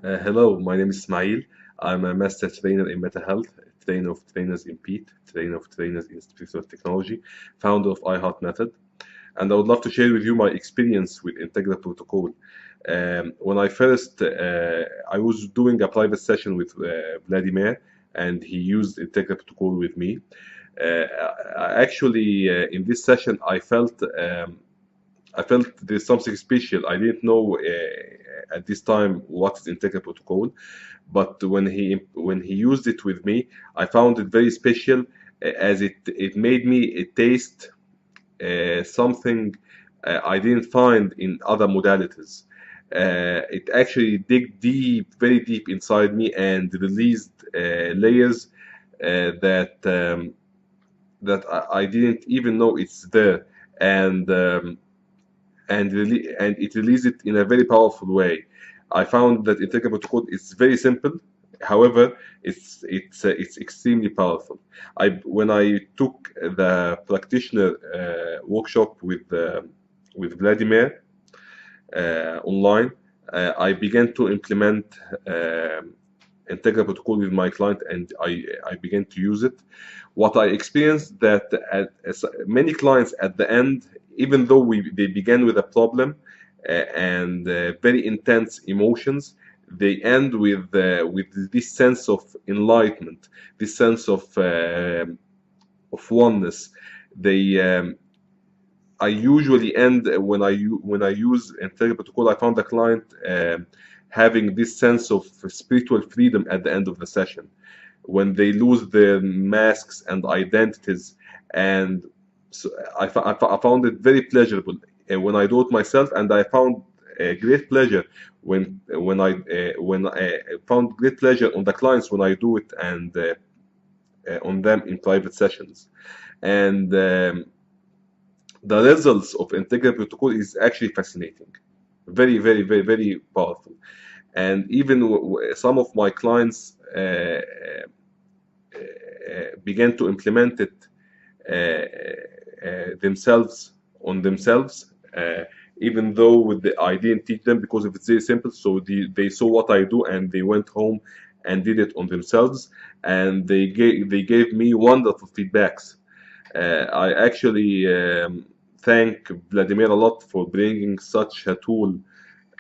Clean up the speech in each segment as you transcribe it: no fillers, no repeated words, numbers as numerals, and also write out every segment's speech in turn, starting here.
Hello, my name is Ismail. I'm a master trainer in mental health, trainer of trainers in PEAT, trainer of trainers in spiritual technology, founder of iHeart Method, and I would love to share with you my experience with Integra Protokol. When I was doing a private session with Vladimir, and he used Integra Protokol with me. In this session, I felt there's something special. I didn't know at this time what is Integra Protokol, but when he used it with me, I found it very special, as it made me taste something I didn't find in other modalities. It actually dig very deep inside me, and released layers that I didn't even know it's there, and it released it in a very powerful way. I found that Integra Protokol is very simple. However, it's extremely powerful. When I took the practitioner workshop with Vladimir online, I began to implement Integra Protokol with my client, and I began to use it. What I experienced that as many clients at the end, even though they began with a problem and very intense emotions, they end with this sense of enlightenment, this sense of oneness. I usually end when I use Integra Protokol. I found the client having this sense of spiritual freedom at the end of the session, when they lose their masks and identities. And so I found it very pleasurable when I do it myself, and I found great pleasure when I found great pleasure on the clients when I do it, and on them in private sessions. And the results of Integra Protokol is actually fascinating, very, very, very, very powerful. And even some of my clients began to implement it themselves, even though I didn't teach them, because it's very simple. So they saw what I do, and they went home and did it on themselves, and they gave me wonderful feedbacks. I actually thank Vladimir a lot for bringing such a tool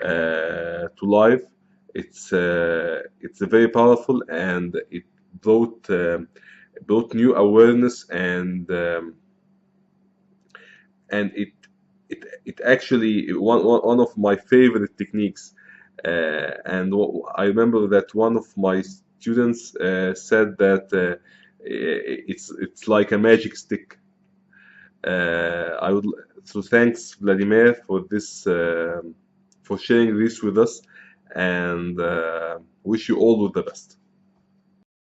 to life. It's very powerful, and it brought new awareness, and it actually one of my favorite techniques. And I remember that one of my students said that it's like a magic stick. So thanks, Vladimir, for this, for sharing this with us, and wish you all the best.